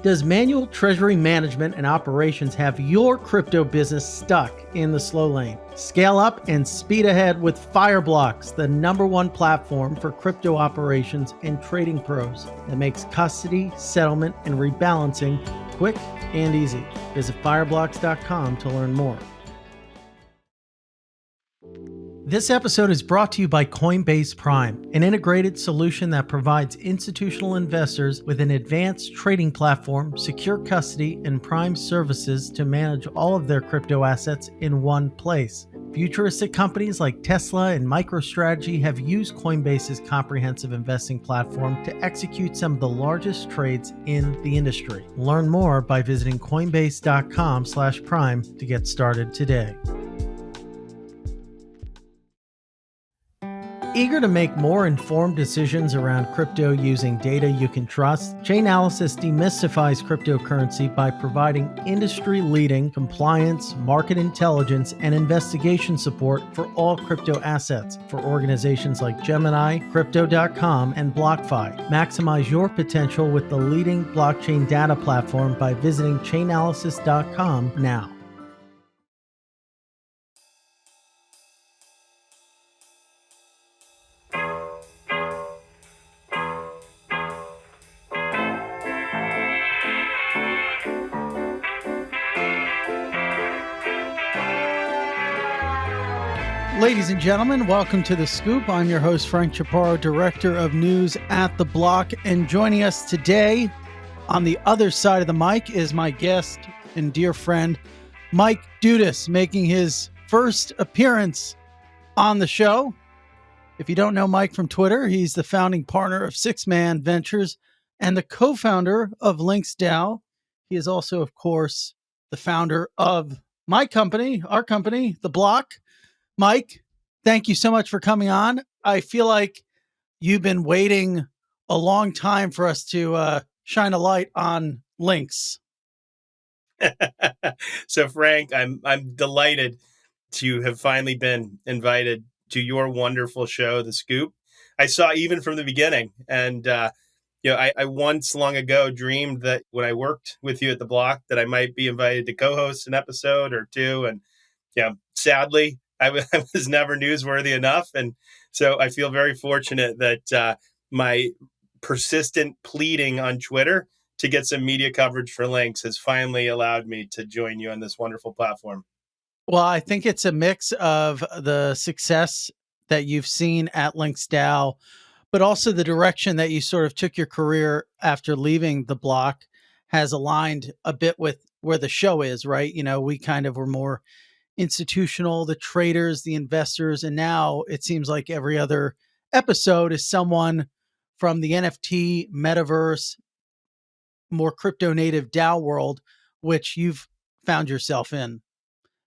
Does manual treasury management and operations have your crypto business stuck in the slow lane? Scale up and speed ahead with Fireblocks, the #1 platform for crypto operations and trading pros that makes custody, settlement, and rebalancing quick and easy. Visit fireblocks.com to learn more. This episode is brought to you by Coinbase Prime, an integrated solution that provides institutional investors with an advanced trading platform, secure custody, and prime services to manage all of their crypto assets in one place. Futuristic companies like Tesla and MicroStrategy have used Coinbase's comprehensive investing platform to execute some of the largest trades in the industry. Learn more by visiting coinbase.com/prime to get started today. Eager to make more informed decisions around crypto using data you can trust? Chainalysis demystifies cryptocurrency by providing industry-leading compliance, market intelligence, and investigation support for all crypto assets for organizations like Gemini, Crypto.com, and BlockFi. Maximize your potential with the leading blockchain data platform by visiting Chainalysis.com now. Ladies and gentlemen, welcome to The Scoop. I'm your host, Frank Chaparro, Director of News at The Block. And joining us today on the other side of the mic is my guest and dear friend, Mike Dudas, making his first appearance on the show. If you don't know Mike from Twitter, he's the founding partner of Six Man Ventures and the co-founder of Links DAO. He is also, of course, the founder of my company, our company, The Block. Mike, thank you so much for coming on. I feel like you've been waiting a long time for us to shine a light on Links. So, Frank, I'm delighted to have finally been invited to your wonderful show, The Scoop. I saw even from the beginning, and I once long ago dreamed that when I worked with you at The Block, that I might be invited to co-host an episode or two, and sadly, I was never newsworthy enough. And so I feel very fortunate that my persistent pleading on Twitter to get some media coverage for Links has finally allowed me to join you on this wonderful platform. Well, I think it's a mix of the success that you've seen at LinksDAO, but also the direction that you sort of took your career after leaving The Block has aligned a bit with where the show is, right? You know, we kind of were more institutional, the traders, the investors, and now it seems like every other episode is someone from the NFT, metaverse, more crypto native DAO world, which you've found yourself in.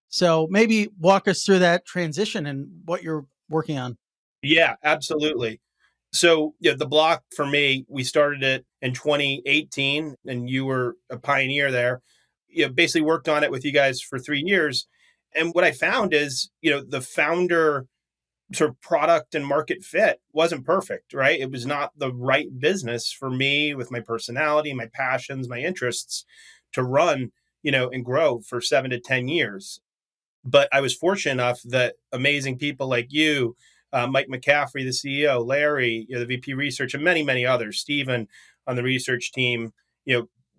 So maybe walk us through that transition and what you're working on. Yeah, absolutely. So The Block, for me, we started it in 2018, and you were a pioneer there. Basically worked on it with you guys for 3 years. And what I found is, the founder sort of product and market fit wasn't perfect, right? It was not the right business for me with my personality, my passions, my interests to run, and grow for 7 to 10 years. But I was fortunate enough that amazing people like you, Mike McCaffrey, the CEO, Larry, the VP research, and many, many others, Stephen on the research team,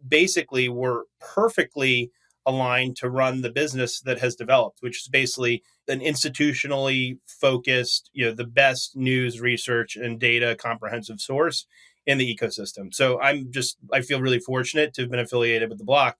basically were perfectly aligned to run the business that has developed, which is basically an institutionally focused, the best news, research, and data comprehensive source in the ecosystem. So I feel really fortunate to have been affiliated with The Block.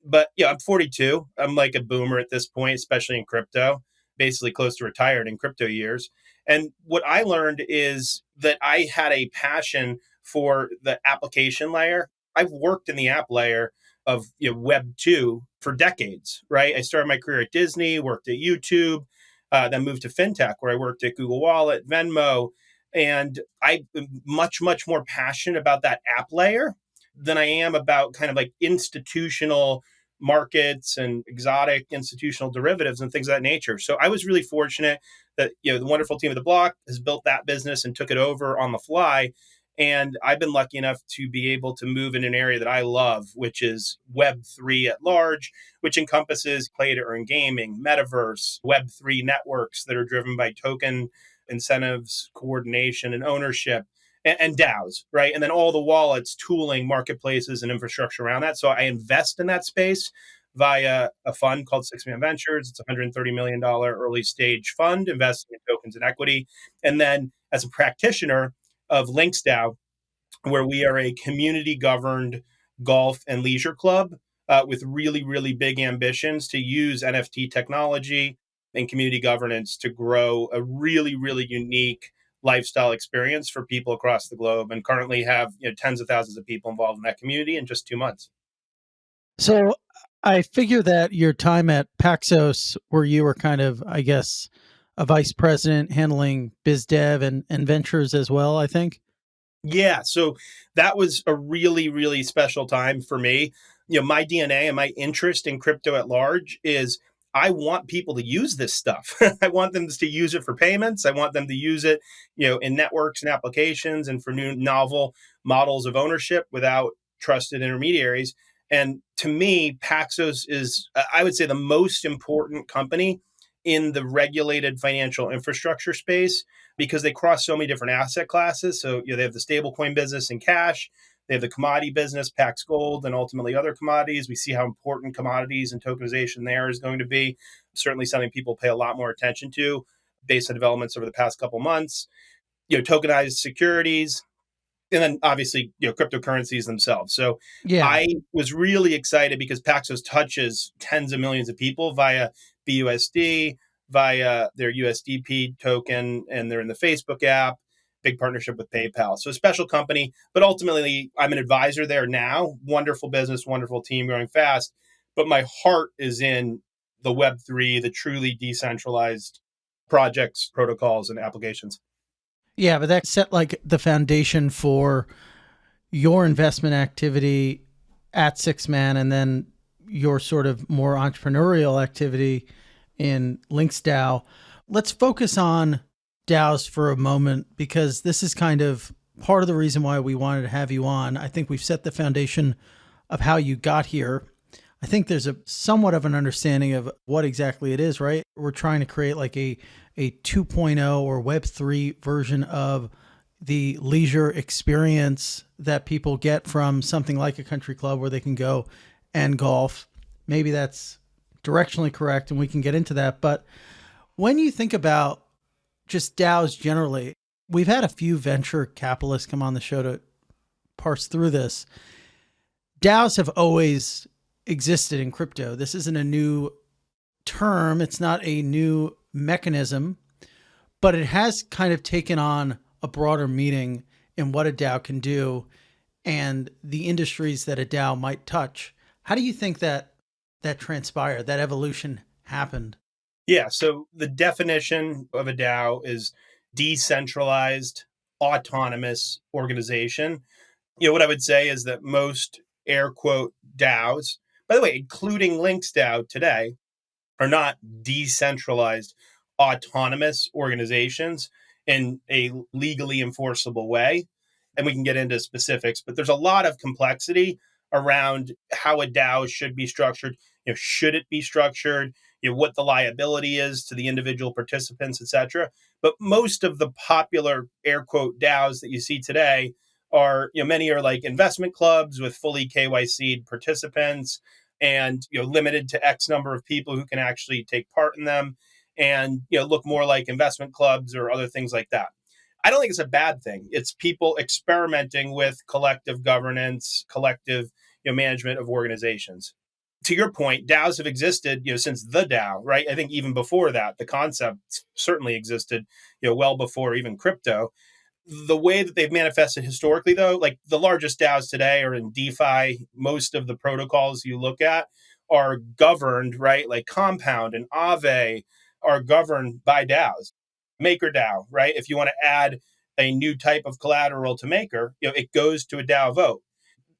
But I'm 42. I'm like a boomer at this point, especially in crypto, basically close to retired in crypto years. And what I learned is that I had a passion for the application layer. I've worked in the app layer of Web 2 for decades, right? I started my career at Disney, worked at YouTube, then moved to FinTech, where I worked at Google Wallet, Venmo. And I'm much, much more passionate about that app layer than I am about kind of like institutional markets and exotic institutional derivatives and things of that nature. So I was really fortunate that the wonderful team at The Block has built that business and took it over on the fly. And I've been lucky enough to be able to move in an area that I love, which is Web3 at large, which encompasses play to earn gaming, metaverse, Web3 networks that are driven by token incentives, coordination, and ownership, and DAOs, right? And then all the wallets, tooling, marketplaces, and infrastructure around that. So I invest in that space via a fund called Six Man Ventures. It's a $130 million early stage fund investing in tokens and equity. And then as a practitioner of Links DAO, where we are a community governed golf and leisure club with really, really big ambitions to use NFT technology and community governance to grow a really, really unique lifestyle experience for people across the globe, and currently have tens of thousands of people involved in that community in just 2 months. So I figure that your time at Paxos, where you were kind of, I guess, a vice president handling biz dev and ventures as well, I think. Yeah, so that was a really, really special time for me. My DNA and my interest in crypto at large is I want people to use this stuff. I want them to use it for payments. I want them to use it, in networks and applications and for new novel models of ownership without trusted intermediaries. And to me, Paxos is, I would say, the most important company in the regulated financial infrastructure space because they cross so many different asset classes. So they have the stablecoin business and cash, they have the commodity business, Pax Gold, and ultimately other commodities. We see how important commodities and tokenization there is going to be. Certainly something people pay a lot more attention to based on developments over the past couple months. Tokenized securities, and then obviously cryptocurrencies themselves. So Yeah. I was really excited because Paxos touches tens of millions of people via BUSD, via their USDP token, and they're in the Facebook app. Big partnership with PayPal. So a special company, but ultimately I'm an advisor there now. Wonderful business, wonderful team, growing fast. But my heart is in the Web3, the truly decentralized projects, protocols, and applications. Yeah, but that set like the foundation for your investment activity at Six Man, and then your sort of more entrepreneurial activity in Links DAO. Let's focus on DAOs for a moment, because this is kind of part of the reason why we wanted to have you on. I think we've set the foundation of how you got here. I think there's a somewhat of an understanding of what exactly it is, right? We're trying to create like a 2.0 or Web3 version of the leisure experience that people get from something like a country club where they can go and golf. Maybe that's directionally correct, and we can get into that. But when you think about just DAOs generally, we've had a few venture capitalists come on the show to parse through this. DAOs have always existed in crypto. This isn't a new term. It's not a new mechanism, but it has kind of taken on a broader meaning in what a DAO can do and the industries that a DAO might touch. How do you think that transpired, that evolution happened? Yeah. So the definition of a DAO is decentralized, autonomous organization. What I would say is that most air quote DAOs, by the way, including Links DAO today, are not decentralized, autonomous organizations in a legally enforceable way. And we can get into specifics, but there's a lot of complexity around how a DAO should be structured. Should it be structured? What the liability is to the individual participants, et cetera. But most of the popular air quote DAOs that you see today are, many are like investment clubs with fully KYC'd participants and limited to X number of people who can actually take part in them, and look more like investment clubs or other things like that. I don't think it's a bad thing. It's people experimenting with collective governance, collective management of organizations. To your point, DAOs have existed since the DAO, right? I think even before that, the concept certainly existed well before even crypto. The way that they've manifested historically, though, like the largest DAOs today are in DeFi. Most of the protocols you look at are governed, right? Like Compound and Aave are governed by DAOs. MakerDAO, right? If you want to add a new type of collateral to Maker, it goes to a DAO vote.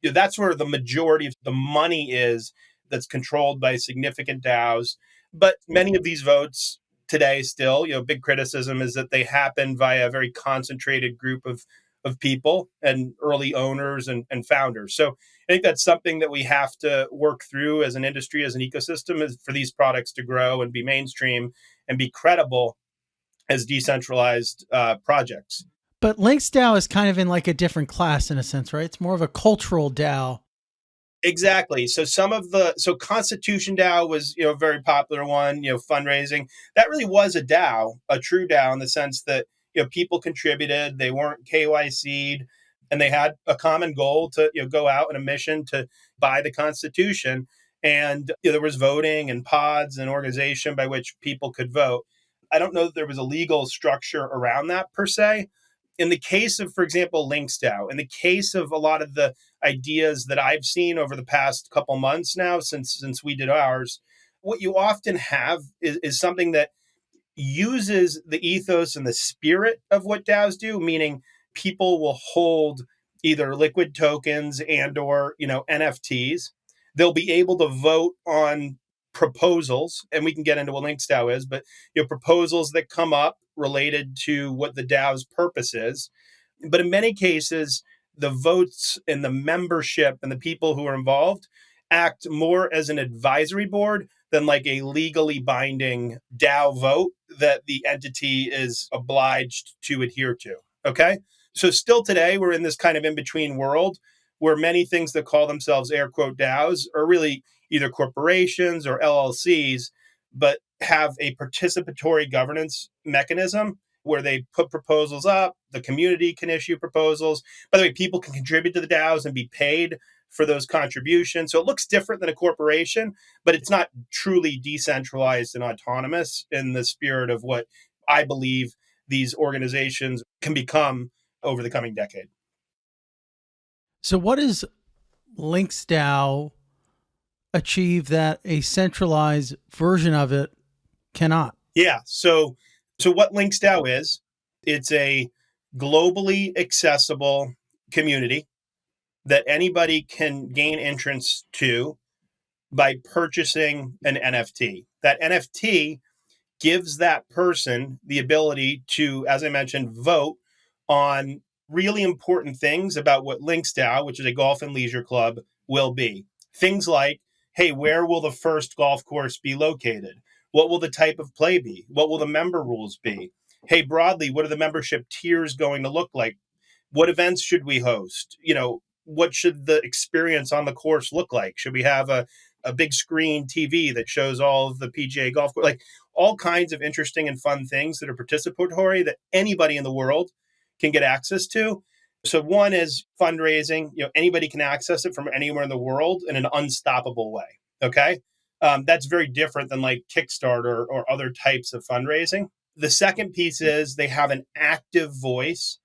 That's where the majority of the money is, that's controlled by significant DAOs. But many of these votes today still, big criticism is that they happen via a very concentrated group of of people and early owners and founders. So I think that's something that we have to work through as an industry, as an ecosystem, is for these products to grow and be mainstream and be credible as decentralized projects. But Links DAO is kind of in like a different class in a sense, right? It's more of a cultural DAO. Exactly. So Constitution DAO was, a very popular one, fundraising. That really was a DAO, a true DAO, in the sense that, people contributed, they weren't KYC'd, and they had a common goal to, go out on a mission to buy the Constitution. And there was voting and pods and organization by which people could vote. I don't know that there was a legal structure around that per se. In the case of, for example, LinksDAO, in the case of a lot of the ideas that I've seen over the past couple months now, since we did ours, what you often have is something that uses the ethos and the spirit of what DAOs do, meaning people will hold either liquid tokens and or NFTs. They'll be able to vote on proposals, and we can get into what LinksDAO is, but proposals that come up related to what the DAO's purpose is. But in many cases, the votes and the membership and the people who are involved act more as an advisory board than like a legally binding DAO vote that the entity is obliged to adhere to. Okay. So still today, we're in this kind of in-between world where many things that call themselves air quote DAOs are really either corporations or LLCs, but have a participatory governance mechanism where they put proposals up, the community can issue proposals. By the way, people can contribute to the DAOs and be paid for those contributions. So it looks different than a corporation, but it's not truly decentralized and autonomous in the spirit of what I believe these organizations can become over the coming decade. So what does Links DAO achieve that a centralized version of it cannot? Yeah. So what Links DAO is, it's a globally accessible community that anybody can gain entrance to by purchasing an NFT. That NFT gives that person the ability to, as I mentioned, vote on really important things about what Links DAO, which is a golf and leisure club, will be. Things like, hey, where will the first golf course be located? What will the type of play be? What will the member rules be? Hey, broadly, what are the membership tiers going to look like? What events should we host? What should the experience on the course look like? Should we have a big screen TV that shows all of the PGA golf course? Like all kinds of interesting and fun things that are participatory that anybody in the world can get access to. So one is fundraising. Anybody can access it from anywhere in the world in an unstoppable way. Okay. That's very different than like Kickstarter or other types of fundraising. The second piece is they have an active voice.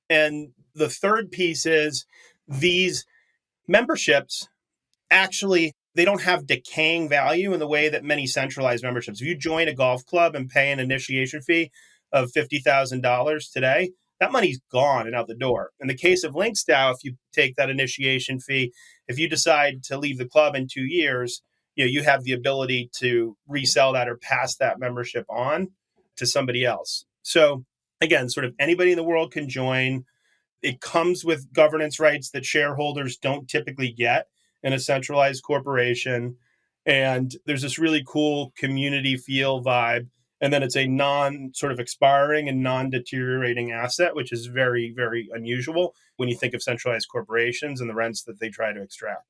And the third piece is these memberships actually, they don't have decaying value in the way that many centralized memberships. If you join a golf club and pay an initiation fee of $50,000 today, that money's gone and out the door. In the case of LinksDAO, if you take that initiation fee, if you decide to leave the club in 2 years, you have the ability to resell that or pass that membership on to somebody else. So again, sort of anybody in the world can join. It comes with governance rights that shareholders don't typically get in a centralized corporation. And there's this really cool community feel vibe. And then it's a non sort of expiring and non-deteriorating asset, which is very, very unusual when you think of centralized corporations and the rents that they try to extract.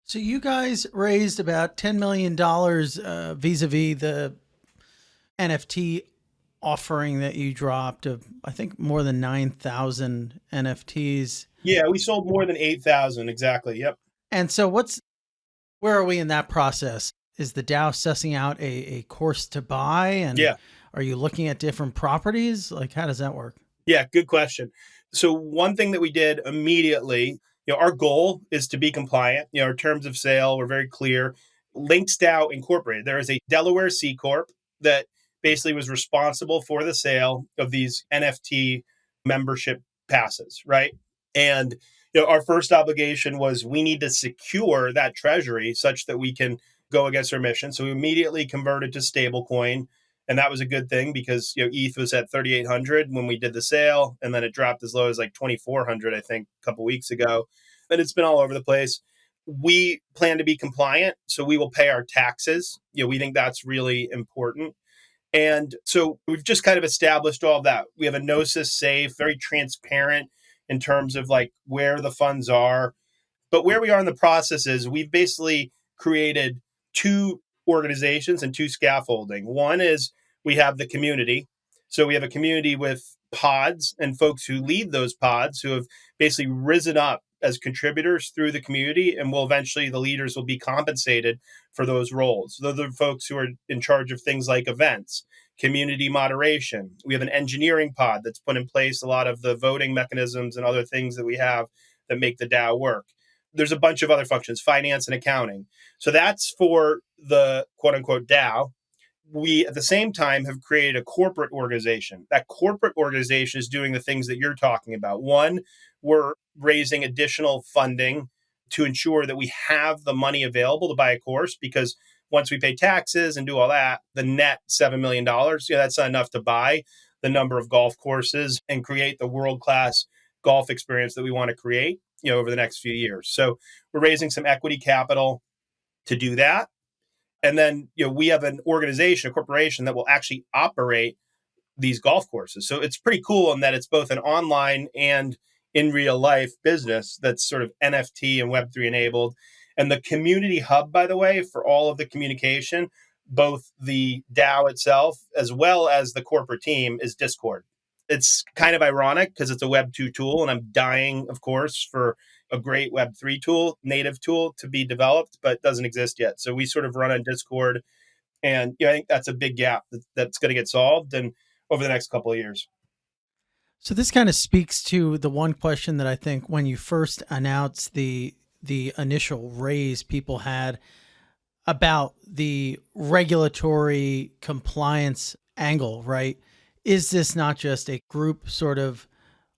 So you guys raised about $10 million vis-a-vis the NFT offering that you dropped of, I think, more than 9,000 NFTs. Yeah, we sold more than 8,000. Exactly. Yep. And so where are we in that process? Is the DAO sussing out a course to buy? And yeah, are you looking at different properties? Like, how does that work? Yeah, good question. So one thing that we did immediately, our goal is to be compliant. Our terms of sale were very clear. LinksDAO Incorporated, there is a Delaware C Corp that basically was responsible for the sale of these NFT membership passes, right? And our first obligation was we need to secure that treasury such that we can go against our mission. So we immediately converted to stablecoin And that was a good thing because ETH was at 3,800 when we did the sale, and then it dropped as low as like 2,400, I think, a couple weeks ago. And it's been all over the place. We plan to be compliant, so we will pay our taxes. We think that's really important. And so we've just kind of established all of that. We have a Gnosis safe, very transparent in terms of like where the funds are. But where we are in the process is we've basically created two organizations and two scaffolding. One is we have the community. So we have a community with pods and folks who lead those pods who have basically risen up as contributors through the community, and will eventually, the leaders will be compensated for those roles. Those are the folks who are in charge of things like events, community moderation. We have an engineering pod that's put in place a lot of the voting mechanisms and other things that we have that make the DAO work. There's a bunch of other functions, finance and accounting. So that's for the quote unquote DAO. We, at the same time, have created a corporate organization. That corporate organization is doing the things that you're talking about. One, we're raising additional funding to ensure that we have the money available to buy a course, because once we pay taxes and do all that, the net $7 million, that's not enough to buy the number of golf courses and create the world-class golf experience that we want to create, over the next few years. So we're raising some equity capital to do that. And then, we have an organization, a corporation that will actually operate these golf courses. So it's pretty cool in that it's both an online and in real life business that's sort of NFT and Web3 enabled. And the community hub, by the way, for all of the communication, both the DAO itself as well as the corporate team, is Discord. It's kind of ironic because it's a Web2 tool, and I'm dying, of course, for a great Web3 tool, native tool to be developed, but it doesn't exist yet. So we sort of run on Discord, and I think that's a big gap that's going to get solved and over the next couple of years. So this kind of speaks to the one question that I think when you first announced the initial raise people had about the regulatory compliance angle, right? Is this not just a group sort of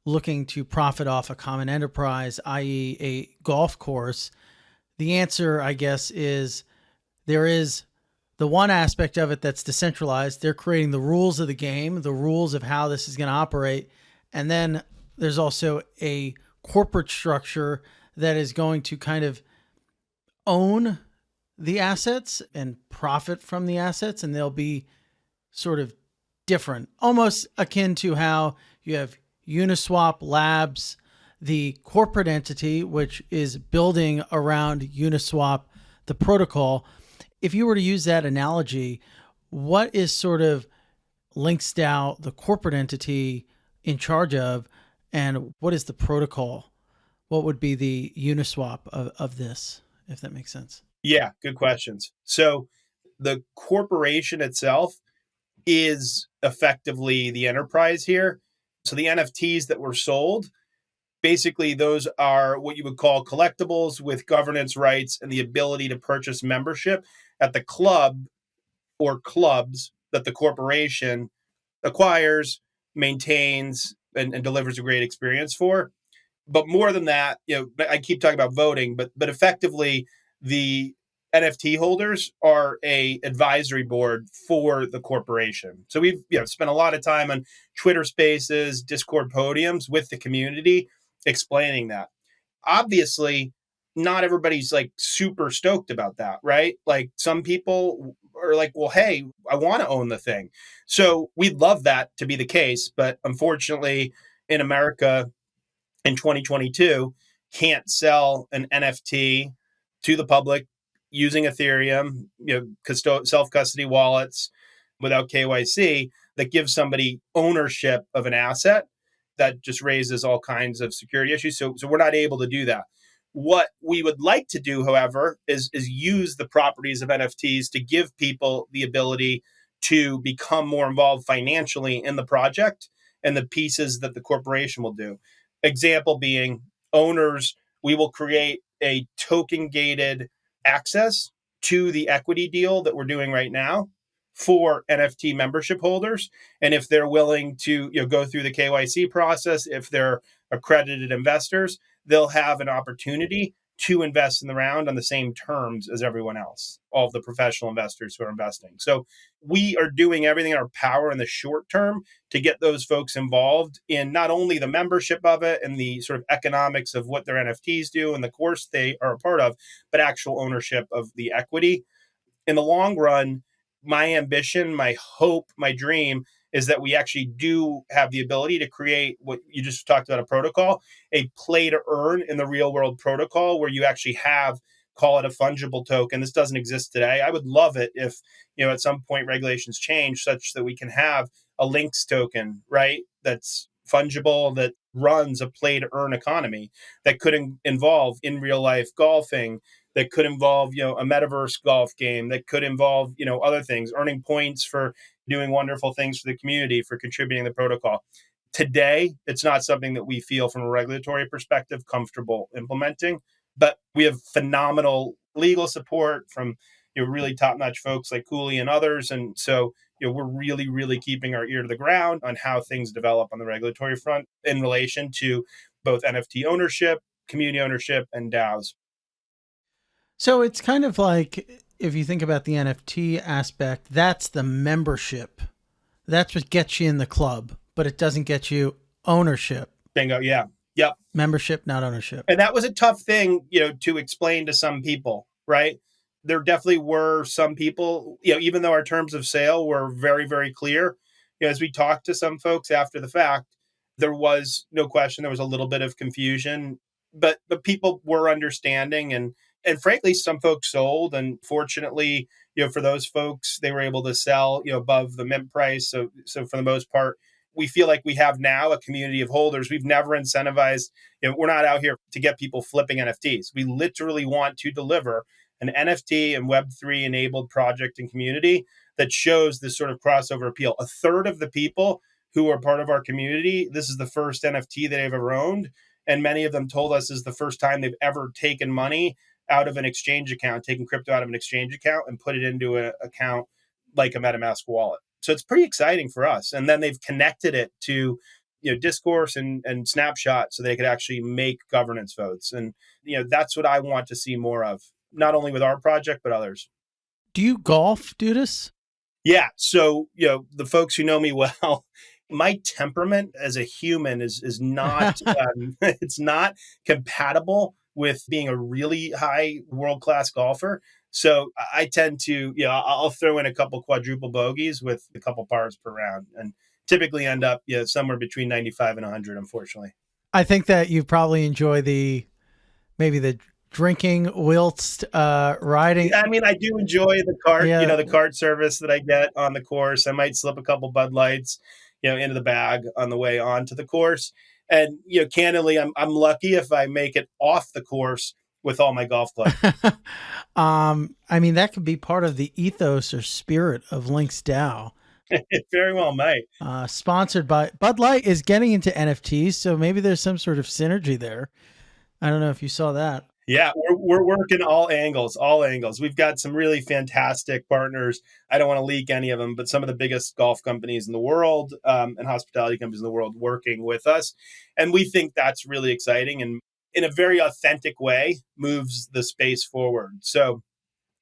looking to profit off a common enterprise, i.e. a golf course? The answer, I guess, is there is the one aspect of it that's decentralized. They're creating the rules of the game, the rules of how this is going to operate. And then there's also a corporate structure that is going to kind of own the assets and profit from the assets. And they'll be sort of different, almost akin to how you have Uniswap Labs, the corporate entity, which is building around Uniswap, the protocol. If you were to use that analogy, what is sort of LinksDAO, the corporate entity, in charge of, and what is the protocol? What would be the Uniswap of this, if that makes sense? Yeah, good questions. So the corporation itself is effectively the enterprise here. So the NFTs that were sold, basically those are what you would call collectibles with governance rights and the ability to purchase membership at the club or clubs that the corporation acquires, maintains, and delivers a great experience for. But more than that, I keep talking about voting, but effectively the NFT holders are a advisory board for the corporation. So we've spent a lot of time on Twitter Spaces, Discord podiums with the community explaining that. Obviously, not everybody's like super stoked about that, right? Like some people are like, well, hey, I want to own the thing. So we'd love that to be the case. But unfortunately, in America in 2022, can't sell an NFT to the public using Ethereum, self-custody wallets without KYC that gives somebody ownership of an asset. That just raises all kinds of security issues. So we're not able to do that. What we would like to do, however, is use the properties of NFTs to give people the ability to become more involved financially in the project and the pieces that the corporation will do. Example being owners, we will create a token gated access to the equity deal that we're doing right now for NFT membership holders. And if they're willing to go through the KYC process, if they're accredited investors, they'll have an opportunity to invest in the round on the same terms as everyone else, all of the professional investors who are investing. So we are doing everything in our power in the short term to get those folks involved in not only the membership of it and the sort of economics of what their NFTs do and the course they are a part of, but actual ownership of the equity. In the long run, my ambition, my hope, my dream is that we actually do have the ability to create what you just talked about, a protocol, a play to earn in the real world protocol where you actually have, call it a fungible token. This doesn't exist today. I would love it if, at some point regulations change such that we can have a links token, right? That's fungible, that runs a play to earn economy that could involve in real life golfing, that could involve, a metaverse golf game, that could involve, other things, earning points for doing wonderful things for the community, for contributing to the protocol. Today, it's not something that we feel from a regulatory perspective comfortable implementing, but we have phenomenal legal support from, really top-notch folks like Cooley and others. And so, we're really, really keeping our ear to the ground on how things develop on the regulatory front in relation to both NFT ownership, community ownership, and DAOs. So it's kind of like, if you think about the NFT aspect, that's the membership. That's what gets you in the club, but it doesn't get you ownership. Bingo. Yeah. Yep. Membership, not ownership. And that was a tough thing, to explain to some people, right? There definitely were some people, even though our terms of sale were very, very clear, as we talked to some folks after the fact, there was no question, there was a little bit of confusion, but people were understanding, and frankly, some folks sold. And fortunately, for those folks, they were able to sell, above the mint price. So for the most part, we feel like we have now a community of holders. We've never incentivized, we're not out here to get people flipping NFTs. We literally want to deliver an NFT and Web3 enabled project and community that shows this sort of crossover appeal. A third of the people who are part of our community, this is the first NFT that they've ever owned. And many of them told us this is the first time they've ever taken money out of an exchange account, taking crypto out of an exchange account and put it into an account like a MetaMask wallet. So it's pretty exciting for us. And then they've connected it to, discourse and snapshot so they could actually make governance votes. And, that's what I want to see more of, not only with our project, but others. Do you golf, Dudas? Yeah. So, the folks who know me well, my temperament as a human is not, it's not compatible with being a really high world-class golfer. So I tend to, I'll throw in a couple quadruple bogeys with a couple pars per round and typically end up, somewhere between 95 and 100, unfortunately. I think that you probably enjoy maybe the drinking whilst riding. I mean, I do enjoy the cart, the cart service that I get on the course. I might slip a couple Bud Lights, into the bag on the way onto the course. And, candidly, I'm lucky if I make it off the course with all my golf clubs. I mean, that could be part of the ethos or spirit of Links DAO. It very well might. Sponsored by Bud Light is getting into NFTs, so maybe there's some sort of synergy there. I don't know if you saw that. Yeah, we're working all angles. We've got some really fantastic partners. I don't want to leak any of them, but some of the biggest golf companies in the world and hospitality companies in the world working with us. And we think that's really exciting and in a very authentic way moves the space forward. So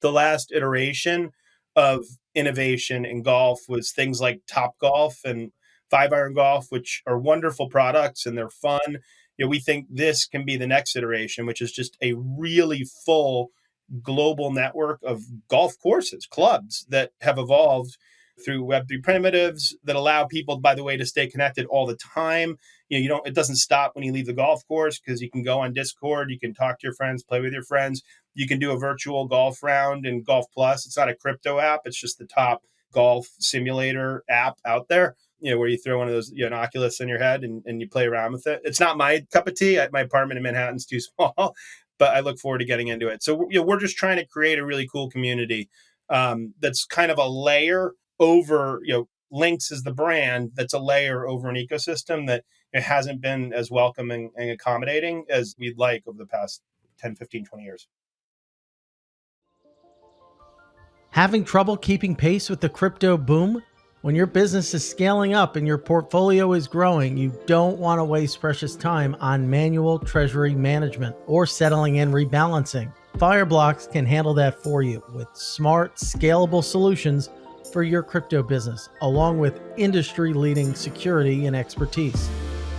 the last iteration of innovation in golf was things like Top Golf and 5-iron golf, which are wonderful products and they're fun. We think this can be the next iteration, which is just a really full global network of golf courses, clubs that have evolved through Web3 primitives that allow people, by the way, to stay connected all the time. It doesn't stop when you leave the golf course because you can go on Discord, you can talk to your friends, play with your friends. You can do a virtual golf round in Golf Plus. It's not a crypto app. It's just the top golf simulator app out there, where you throw one of those an Oculus in your head and you play around with it. It's not my cup of tea. My apartment in Manhattan's too small, but I look forward to getting into it. So we're just trying to create a really cool community that's kind of a layer over, Links is the brand that's a layer over an ecosystem that it hasn't been as welcoming and accommodating as we'd like over the past 10, 15, 20 years. Having trouble keeping pace with the crypto boom? When your business is scaling up and your portfolio is growing, you don't want to waste precious time on manual treasury management or settling and rebalancing. Fireblocks can handle that for you with smart, scalable solutions for your crypto business, along with industry-leading security and expertise.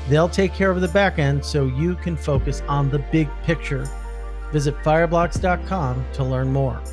They'll take care of the back end so you can focus on the big picture. Visit fireblocks.com to learn more.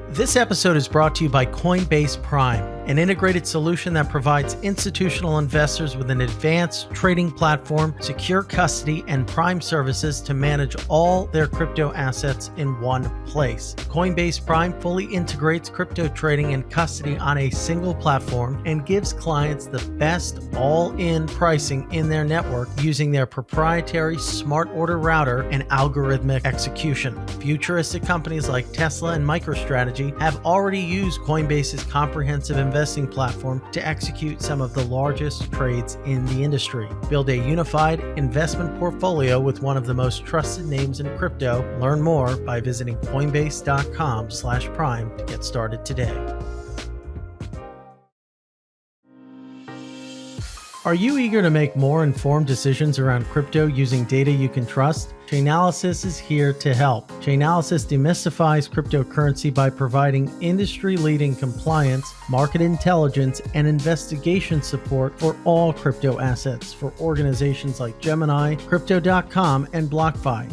This episode is brought to you by Coinbase Prime, an integrated solution that provides institutional investors with an advanced trading platform, secure custody, and prime services to manage all their crypto assets in one place. Coinbase Prime fully integrates crypto trading and custody on a single platform and gives clients the best all-in pricing in their network using their proprietary smart order router and algorithmic execution. Futuristic companies like Tesla and MicroStrategy have already used Coinbase's comprehensive investing platform to execute some of the largest trades in the industry. Build a unified investment portfolio with one of the most trusted names in crypto. Learn more by visiting coinbase.com/prime to get started today. Are you eager to make more informed decisions around crypto using data you can trust? Chainalysis is here to help. Chainalysis demystifies cryptocurrency by providing industry-leading compliance, market intelligence, and investigation support for all crypto assets for organizations like Gemini, Crypto.com, and BlockFi.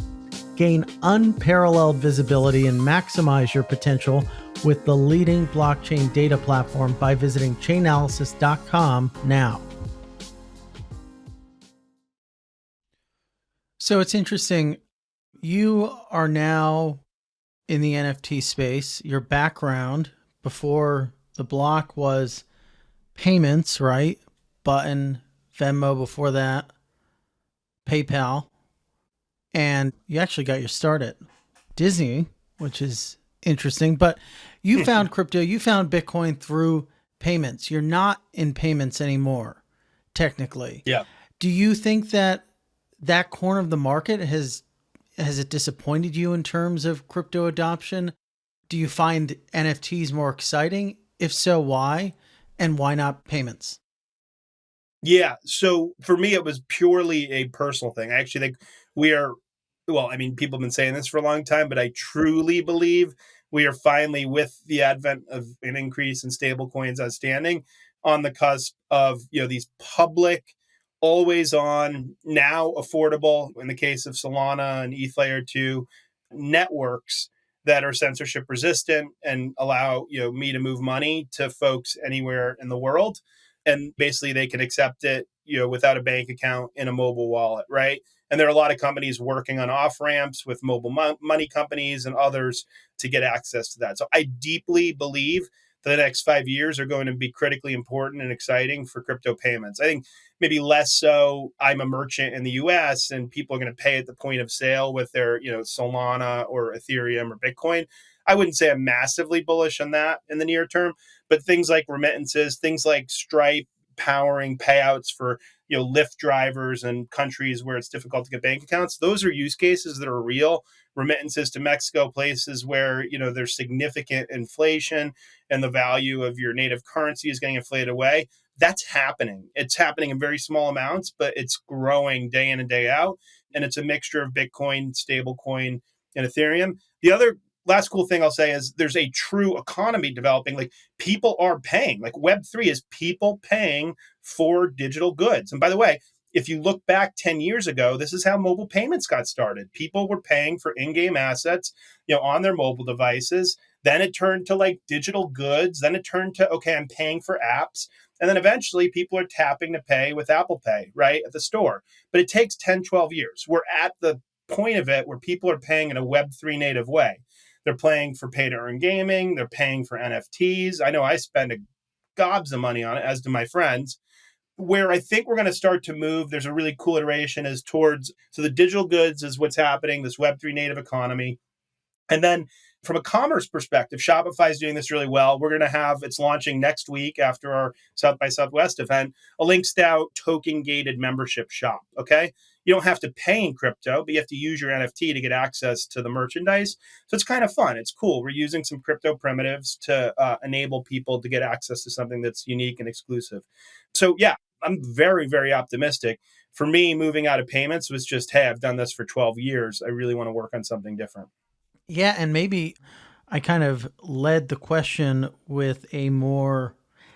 Gain unparalleled visibility and maximize your potential with the leading blockchain data platform by visiting Chainalysis.com now. So it's interesting. You are now in the NFT space. Your background before the block was payments, right? Button, Venmo before that, PayPal. And you actually got your start at Disney, which is interesting. But you found crypto, you found Bitcoin through payments. You're not in payments anymore, technically. Yeah. Do you think that corner of the market has it disappointed you in terms of crypto adoption? Do you find NFTs more exciting? If so, why? And why not payments? Yeah. So for me, it was purely a personal thing. I actually think people have been saying this for a long time, but I truly believe we are finally, with the advent of an increase in stable coins outstanding, on the cusp of, these public, always on, now affordable, in the case of Solana and ETH Layer 2, networks that are censorship resistant and allow, me to move money to folks anywhere in the world. And basically they can accept it, without a bank account in a mobile wallet, right? And there are a lot of companies working on off ramps with mobile money companies and others to get access to that. So I deeply believe the next 5 years are going to be critically important and exciting for crypto payments. I think maybe less so. I'm a merchant in the US and people are going to pay at the point of sale with their, Solana or Ethereum or Bitcoin. I wouldn't say I'm massively bullish on that in the near term, but things like remittances, things like Stripe powering payouts for, Lyft drivers and countries where it's difficult to get bank accounts. Those are use cases that are real. Remittances to Mexico, places where, there's significant inflation and the value of your native currency is getting inflated away. That's happening. It's happening in very small amounts, but it's growing day in and day out. And it's a mixture of Bitcoin, stablecoin, and Ethereum. The other last cool thing I'll say is there's a true economy developing. Like, people are paying. Like, Web3 is people paying for digital goods. And by the way, if you look back 10 years ago, this is how mobile payments got started. People were paying for in-game assets, on their mobile devices. Then it turned to like digital goods. Then it turned to, okay, I'm paying for apps. And then eventually people are tapping to pay with Apple Pay, right, at the store. But it takes 10, 12 years. We're at the point of it where people are paying in a Web3 native way. They're paying for pay-to-earn gaming. They're paying for NFTs. I know I spend gobs of money on it, as do my friends. Where I think we're going to start to move, there's a really cool iteration, is towards, so the digital goods is what's happening, this Web3 native economy. And then From a commerce perspective, Shopify is doing this really well. We're going to have, it's launching next week after our South by Southwest event, a Links DAO token gated membership shop. Okay. You don't have to pay in crypto, but you have to use your NFT to get access to the merchandise. So it's kind of fun. It's cool. We're using some crypto primitives to enable people to get access to something that's unique and exclusive. So, yeah, I'm very, very optimistic. For me, moving out of payments was just, hey, I've done this for 12 years. I really want to work on something different. Yeah, and maybe I kind of led the question with a more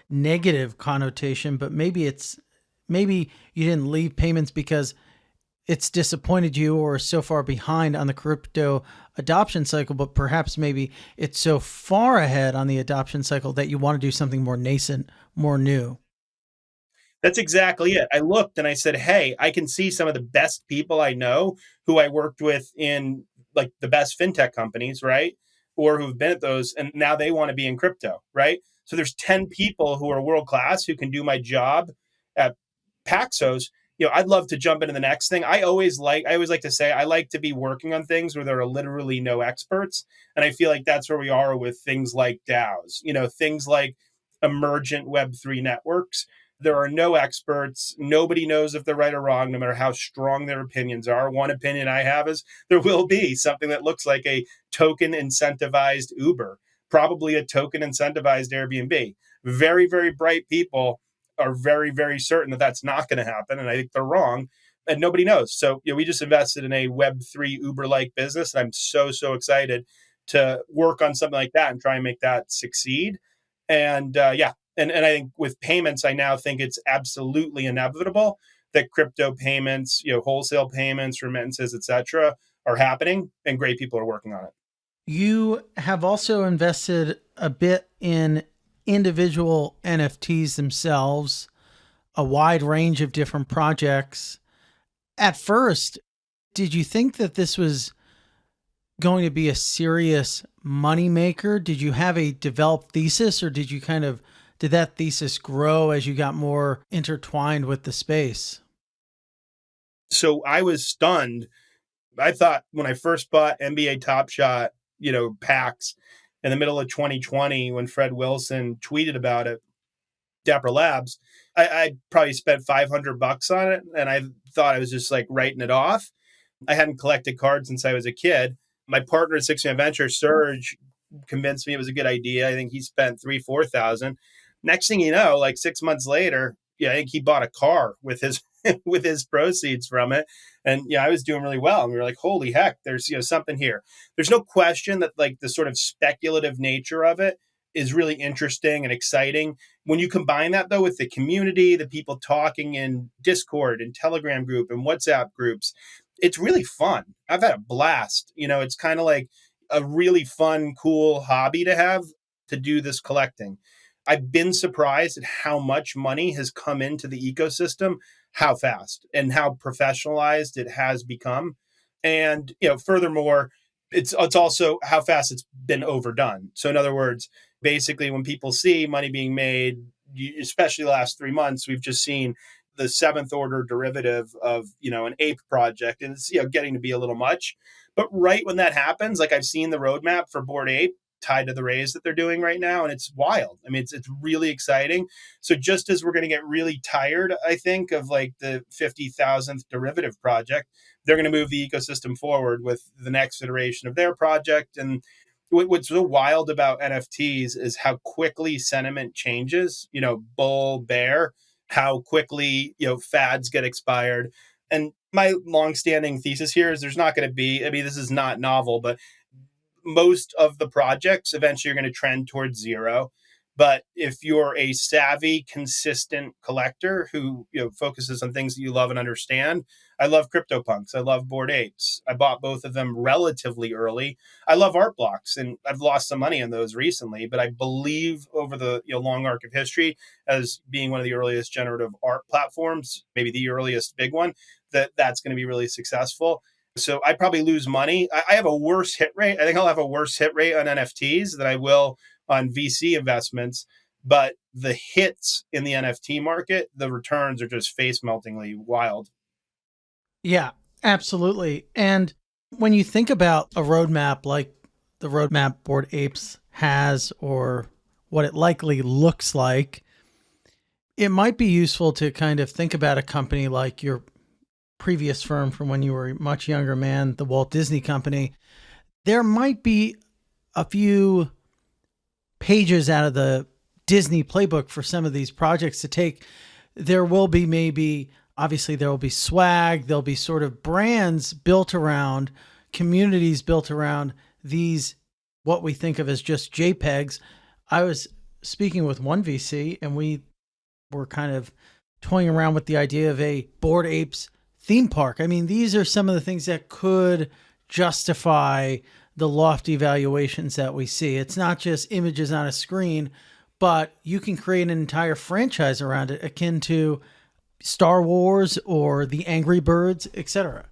negative connotation, but maybe you didn't leave payments because it's disappointed you or so far behind on the crypto adoption cycle, but perhaps maybe it's so far ahead on the adoption cycle that you want to do something more nascent, more new. That's exactly it. I looked and I said, hey, I can see some of the best people I know who I worked with in like the best fintech companies, right? Or who've been at those, and now they want to be in crypto, right? So there's 10 people who are world class who can do my job at Paxos. I'd love to jump into the next thing. I always like to say I like to be working on things where there are literally no experts. And I feel like that's where we are with things like DAOs, things like emergent Web3 networks. There are no experts. Nobody knows if they're right or wrong, no matter how strong their opinions are. One opinion I have is there will be something that looks like a token incentivized Uber, probably a token incentivized Airbnb. Very, very bright people are very, very certain that that's not going to happen. And I think they're wrong. And nobody knows. So, we just invested in a Web3 Uber like business. And I'm so, so excited to work on something like that and try and make that succeed. And yeah, and I think with payments, I now think it's absolutely inevitable that crypto payments, wholesale payments, remittances, etc., are happening, and great people are working on it. You have also invested a bit in individual NFTs themselves, a wide range of different projects. At first, did you think that this was going to be a serious moneymaker? Did you have a developed thesis, or did that thesis grow as you got more intertwined with the space? So I was stunned. I thought when I first bought NBA Top Shot, packs in the middle of 2020, when Fred Wilson tweeted about it, Dapper Labs, I probably spent $500 on it, and I thought I was just like writing it off. I hadn't collected cards since I was a kid. My partner at Six Man Venture, Serge, convinced me it was a good idea. I think he spent 3,000-4,000. Next thing you know, like 6 months later, I think he bought a car with his with his proceeds from it. And I was doing really well. And we were like, holy heck, there's something here. There's no question that like the sort of speculative nature of it is really interesting and exciting. When you combine that though with the community, the people talking in Discord and Telegram group and WhatsApp groups, it's really fun. I've had a blast. It's kind of like a really fun, cool hobby to have, to do this collecting. I've been surprised at how much money has come into the ecosystem, how fast and how professionalized it has become. And, furthermore, it's also how fast it's been overdone. So in other words, basically when people see money being made, especially the last 3 months, we've just seen the seventh order derivative of, an ape project, and it's, getting to be a little much. But right when that happens, like I've seen the roadmap for Bored Ape tied to the raise that they're doing right now, and it's wild. I mean, it's really exciting. So just as we're going to get really tired, I think, of like the 50,000th derivative project, they're going to move the ecosystem forward with the next iteration of their project. And what's so wild about NFTs is how quickly sentiment changes, bull, bear, how quickly, fads get expired. And my longstanding thesis here is there's not going to be, I mean, this is not novel, but most of the projects eventually are going to trend towards zero. But if you're a savvy, consistent collector who focuses on things that you love and understand, I love CryptoPunks. I love Bored Apes. I bought both of them relatively early. I love art blocks, and I've lost some money on those recently. But I believe over the long arc of history, as being one of the earliest generative art platforms, maybe the earliest big one, that's going to be really successful. So I probably lose money. I have a worse hit rate. I think I'll have a worse hit rate on NFTs than I will on VC investments. But the hits in the NFT market, the returns are just face meltingly wild. Yeah, absolutely. And when you think about a roadmap like the roadmap Bored Apes has or what it likely looks like, it might be useful to kind of think about a company like your previous firm from when you were a much younger man, the Walt Disney Company. There might be a few pages out of the Disney playbook for some of these projects to take. There will be maybe, obviously, there will be swag, there'll be sort of brands built around, communities built around these, what we think of as just JPEGs. I was speaking with one VC and we were kind of toying around with the idea of a Bored Apes theme park. I mean, these are some of the things that could justify the lofty valuations that we see. It's not just images on a screen, but you can create an entire franchise around it, akin to Star Wars or the Angry Birds, etc.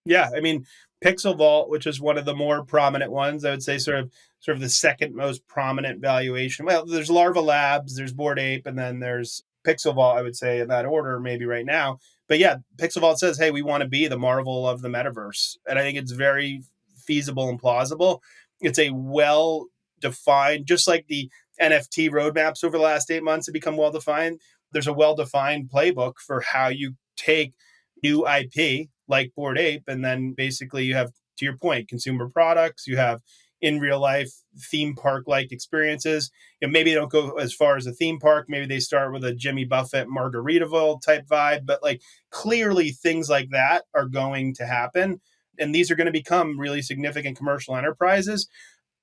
Yeah, I mean, Pixel Vault, which is one of the more prominent ones, I would say sort of the second most prominent valuation. Well, there's Larva Labs, there's Bored Ape, and then there's Pixel Vault, I would say, in that order, maybe right now. But yeah, Pixel Vault says, hey, we want to be the Marvel of the metaverse. And I think it's very feasible and plausible. It's a well defined, just like the NFT roadmaps over the last 8 months have become well defined. There's a well defined playbook for how you take new IP like Bored Ape, and then basically you have, to your point, consumer products, you have in real life theme park like experiences. And maybe they don't go as far as a theme park. Maybe they start with a Jimmy Buffett Margaritaville type vibe, but like clearly things like that are going to happen. And these are going to become really significant commercial enterprises.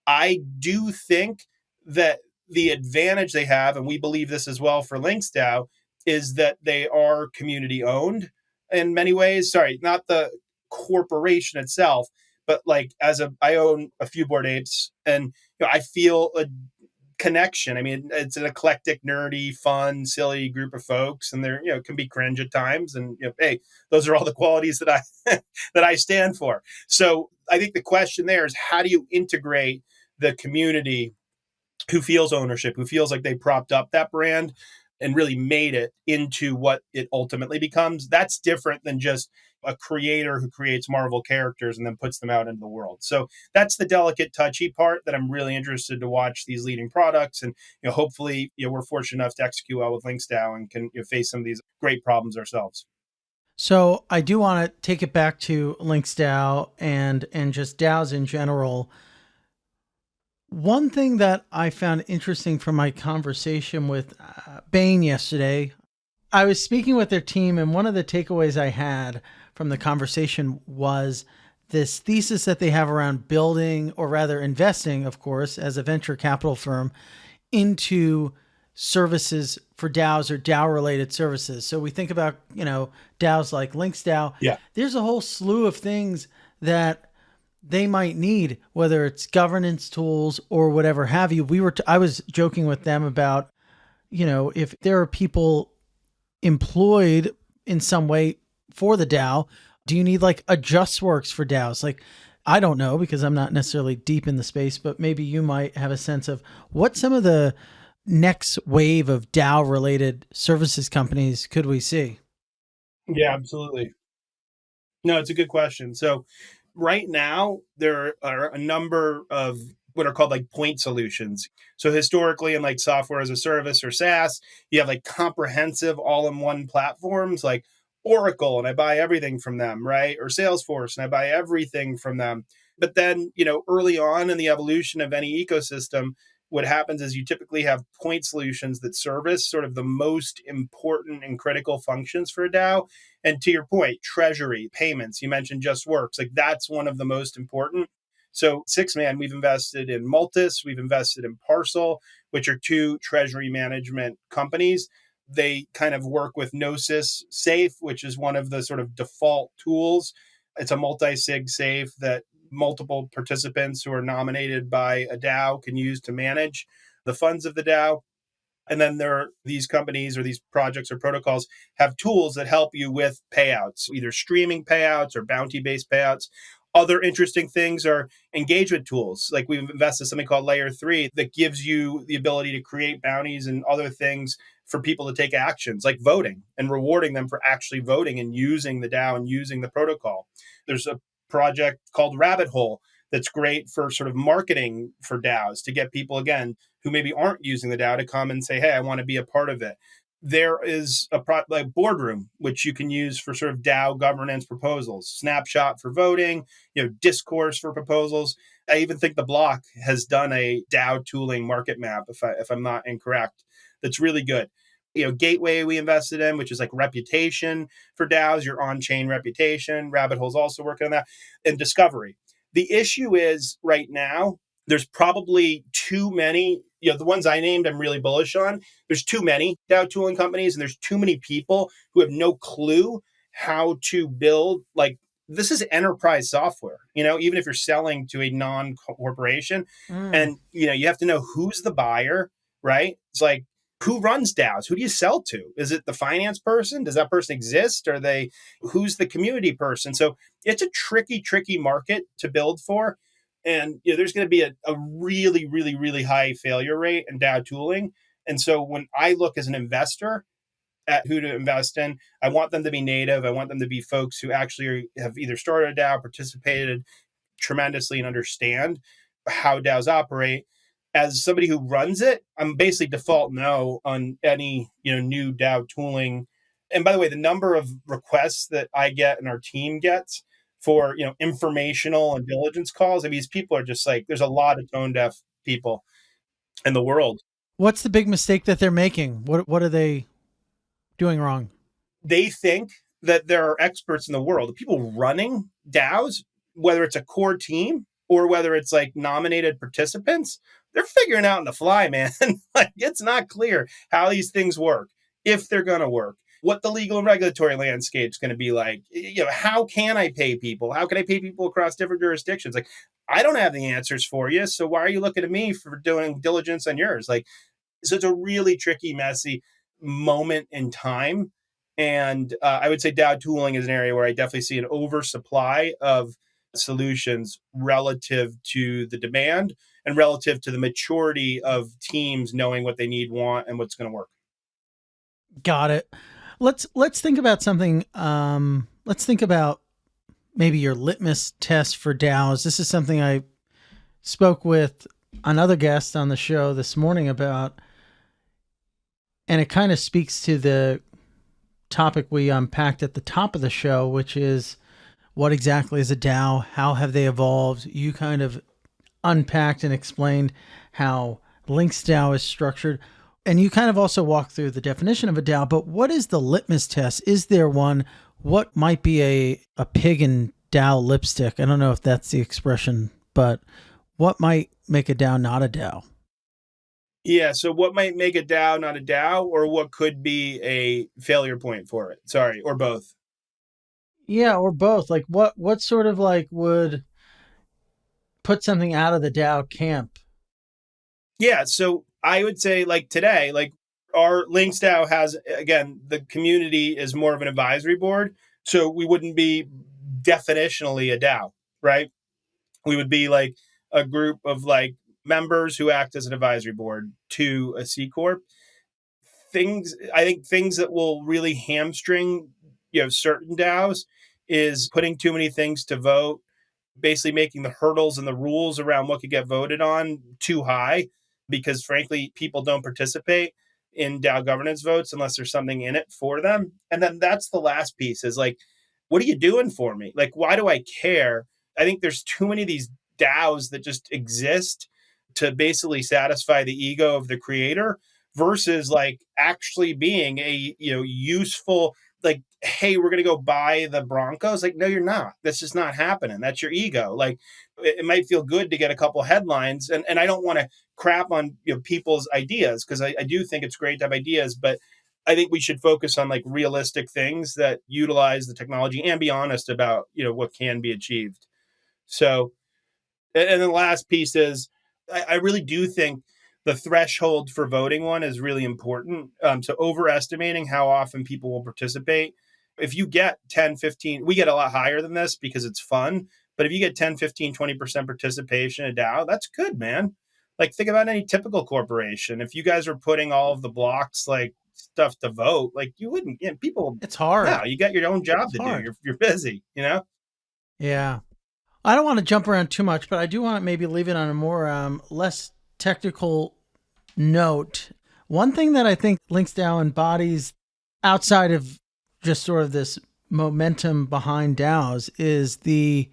I do think that the advantage they have, and we believe this as well for LinksDAO, is that they are community owned in many ways. Sorry, not the corporation itself, but like I own a few Bored Apes, and I feel a connection. I mean, it's an eclectic, nerdy, fun, silly group of folks, and they're can be cringe at times. And hey, those are all the qualities that I that I stand for. So I think the question there is, how do you integrate the community who feels ownership, who feels like they propped up that brand and really made it into what it ultimately becomes? That's different than just a creator who creates Marvel characters and then puts them out into the world. So that's the delicate, touchy part that I'm really interested to watch these leading products. And hopefully, we're fortunate enough to execute well with LinksDAO and can face some of these great problems ourselves. So I do want to take it back to LinksDAO and just DAOs in general. One thing that I found interesting from my conversation with Bain yesterday, I was speaking with their team, and one of the takeaways I had from the conversation was this thesis that they have around building, or rather investing, of course, as a venture capital firm, into services for DAOs or DAO related services. So we think about, DAOs like LinksDAO. Yeah. There's a whole slew of things that they might need, whether it's governance tools or whatever have you. I was joking with them about, if there are people employed in some way for the DAO, do you need like a JustWorks for DAOs? Like, I don't know, because I'm not necessarily deep in the space, but maybe you might have a sense of what some of the next wave of DAO related services companies could we see? Yeah, absolutely. No, it's a good question. So right now, there are a number of what are called like point solutions. So historically, in like software as a service or SaaS, you have like comprehensive all-in-one platforms like Oracle, and I buy everything from them, right? Or Salesforce, and I buy everything from them. But then, early on in the evolution of any ecosystem, what happens is you typically have point solutions that service sort of the most important and critical functions for a DAO. And to your point, treasury, payments, you mentioned JustWorks, like that's one of the most important. So Sixman, we've invested in Multis, we've invested in Parcel, which are two treasury management companies. They kind of work with Gnosis Safe, which is one of the sort of default tools. It's a multi-sig safe that multiple participants who are nominated by a DAO can use to manage the funds of the DAO. And then there are these companies or these projects or protocols have tools that help you with payouts, either streaming payouts or bounty-based payouts. Other interesting things are engagement tools. Like we've invested in something called Layer 3 that gives you the ability to create bounties and other things for people to take actions like voting and rewarding them for actually voting and using the DAO and using the protocol. There's a project called Rabbit Hole that's great for sort of marketing for DAOs to get people, again, who maybe aren't using the DAO to come and say, hey, I want to be a part of it. There is like boardroom, which you can use for sort of DAO governance proposals, snapshot for voting, discourse for proposals. I even think the block has done a DAO tooling market map, if I'm not incorrect, that's really good. Gateway we invested in, which is like reputation for DAOs, your on-chain reputation. Rabbit Hole's also working on that. And discovery. The issue is right now, there's probably too many, the ones I named, I'm really bullish on. There's too many DAO tooling companies, and there's too many people who have no clue how to build, like, this is enterprise software, even if you're selling to a non-corporation. Mm. And, you have to know who's the buyer, right? It's like, who runs DAOs? Who do you sell to? Is it the finance person? Does that person exist? Who's the community person? So it's a tricky market to build for. And there's going to be a really, really, really high failure rate in DAO tooling. And so when I look as an investor at who to invest in, I want them to be native. I want them to be folks who actually have either started a DAO, participated tremendously, and understand how DAOs operate. As somebody who runs it, I'm basically default no on any new DAO tooling. And by the way, the number of requests that I get and our team gets for informational and diligence calls, I mean, these people are just like, there's a lot of tone deaf people in the world. What's the big mistake that they're making? What are they doing wrong? They think that there are experts in the world. The people running DAOs, whether it's a core team or whether it's like nominated participants, they're figuring out on the fly, man. Like, it's not clear how these things work, if they're going to work, what the legal and regulatory landscape is going to be like. How can I pay people? How can I pay people across different jurisdictions? Like, I don't have the answers for you. So why are you looking at me for doing diligence on yours? Like, so it's a really tricky, messy moment in time. And I would say DAO tooling is an area where I definitely see an oversupply of solutions relative to the demand and relative to the maturity of teams knowing what they need, want, and what's going to work. Got it. Let's think about something. Let's think about maybe your litmus test for DAOs. This is something I spoke with another guest on the show this morning about, and it kind of speaks to the topic we unpacked at the top of the show, which is what exactly is a DAO? How have they evolved? You kind of unpacked and explained how LinksDAO is structured. And you kind of also walked through the definition of a DAO, but what is the litmus test? Is there one? What might be a pig in DAO lipstick? I don't know if that's the expression, but what might make a DAO not a DAO? Yeah. So what might make a DAO not a DAO, or what could be a failure point for it? Sorry, or both. Yeah, or both. Like what sort of like would put something out of the DAO camp? Yeah. So I would say, like, today, like, our Links DAO has, again, the community is more of an advisory board. So we wouldn't be definitionally a DAO, right? We would be like a group of like members who act as an advisory board to a C Corp. I think things that will really hamstring, certain DAOs is putting too many things to vote, basically making the hurdles and the rules around what could get voted on too high, because frankly, people don't participate in DAO governance votes unless there's something in it for them. And then that's the last piece, is like, what are you doing for me? Like, why do I care? I think there's too many of these DAOs that just exist to basically satisfy the ego of the creator versus like actually being a useful, like, hey, we're going to go buy the Broncos. Like, no, you're not. That's just not happening. That's your ego. Like, it might feel good to get a couple headlines. And I don't want to crap on people's ideas, because I do think it's great to have ideas, but I think we should focus on like realistic things that utilize the technology and be honest about, what can be achieved. So, and then the last piece is, I really do think the threshold for voting one is really important. So overestimating how often people will participate. If you get 10, 15, we get a lot higher than this because it's fun. But if you get 10, 15, 20% participation in a DAO, that's good, man. Like, think about any typical corporation. If you guys are putting all of the blocks, like, stuff to vote, like, you wouldn't, people, It's hard. no, you got your own job It's to do. hard. You're busy, Yeah. I don't want to jump around too much, but I do want to maybe leave it on a more less technical note. One thing that I think LinksDAO embodies outside of just sort of this momentum behind DAOs is the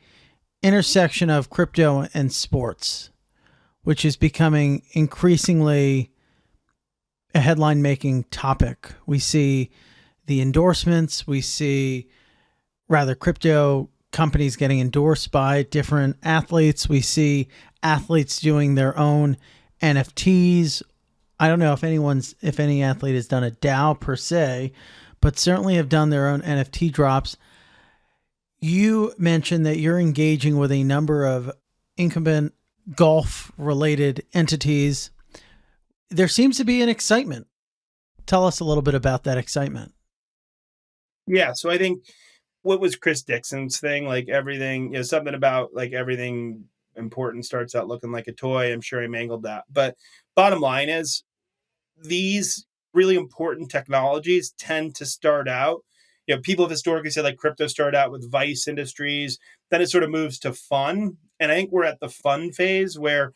intersection of crypto and sports, which is becoming increasingly a headline making topic. We see the endorsements, we see rather crypto companies getting endorsed by different athletes. We see athletes doing their own NFTs. I don't know if any athlete has done a DAO per se, but certainly have done their own NFT drops. You mentioned that you're engaging with a number of incumbent golf related entities. There seems to be an excitement. Tell us a little bit about that excitement. Yeah. So I think what was Chris Dixon's thing? Like everything, something about like everything important starts out looking like a toy. I'm sure I mangled that. But bottom line is these really important technologies tend to start out, people have historically said like crypto started out with vice industries, then it sort of moves to fun. And I think we're at the fun phase where,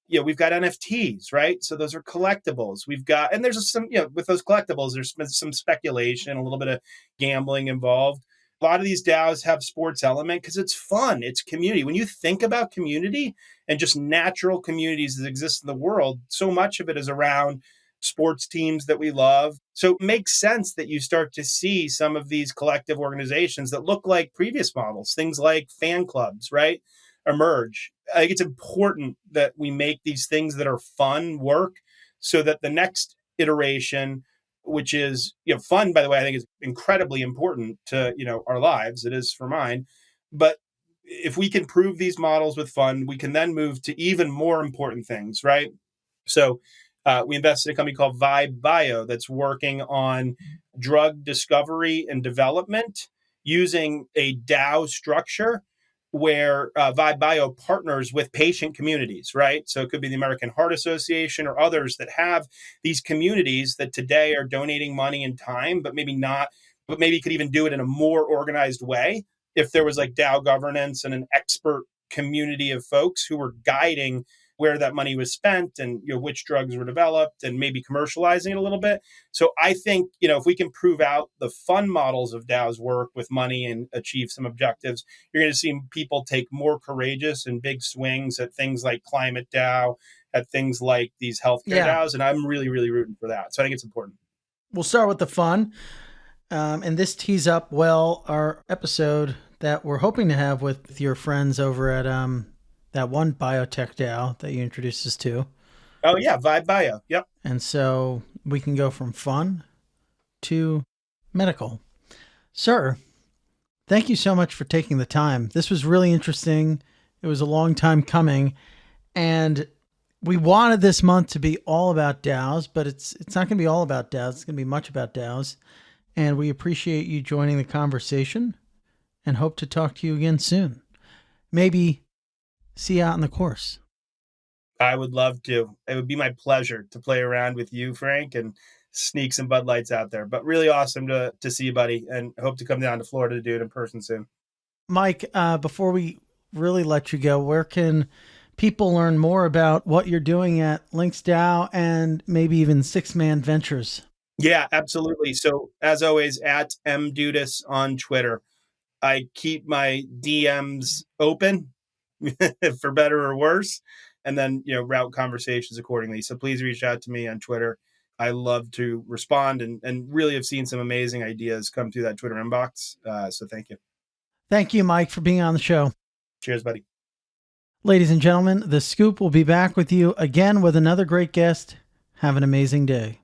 we've got NFTs, right? So those are collectibles. We've got, and there's some, with those collectibles, there's been some speculation, a little bit of gambling involved. A lot of these DAOs have sports element because it's fun. It's community. When you think about community and just natural communities that exist in the world, so much of it is around sports teams that we love. So it makes sense that you start to see some of these collective organizations that look like previous models, things like fan clubs, right, emerge. I think it's important that we make these things that are fun work so that the next iteration, which is, fun, by the way, I think is incredibly important to, our lives. It is for mine. But if we can prove these models with fun, we can then move to even more important things, right? So we invested in a company called Vibe Bio that's working on drug discovery and development using a DAO structure where Vibe Bio partners with patient communities, right? So it could be the American Heart Association or others that have these communities that today are donating money and time, but maybe could even do it in a more organized way if there was like DAO governance and an expert community of folks who were guiding where that money was spent and which drugs were developed and maybe commercializing it a little bit. So I think, if we can prove out the fun models of DAOs work with money and achieve some objectives, you're going to see people take more courageous and big swings at things like climate DAO, at things like these healthcare DAOs. And I'm really, really rooting for that. So I think it's important. We'll start with the fun. And this tees up well our episode that we're hoping to have with your friends over at that one biotech DAO that you introduced us to. Oh, yeah. Vibe Bio. Yep. And so we can go from fun to medical. Sir, thank you so much for taking the time. This was really interesting. It was a long time coming. And we wanted this month to be all about DAOs, but it's not going to be all about DAOs. It's going to be much about DAOs. And we appreciate you joining the conversation and hope to talk to you again soon. Maybe see you out in the course. I would love to. It would be my pleasure to play around with you, Frank, and sneak some Bud Lights out there. But really awesome to see you, buddy, and hope to come down to Florida to do it in person soon. Mike, before we really let you go, where can people learn more about what you're doing at LinksDAO and maybe even Six Man Ventures? Yeah, absolutely. So as always, at mdudas on Twitter. I keep my DMs open for better or worse, and then, route conversations accordingly. So please reach out to me on Twitter. I love to respond and really have seen some amazing ideas come through that Twitter inbox. So thank you. Thank you, Mike, for being on the show. Cheers, buddy. Ladies and gentlemen, The Scoop will be back with you again with another great guest. Have an amazing day.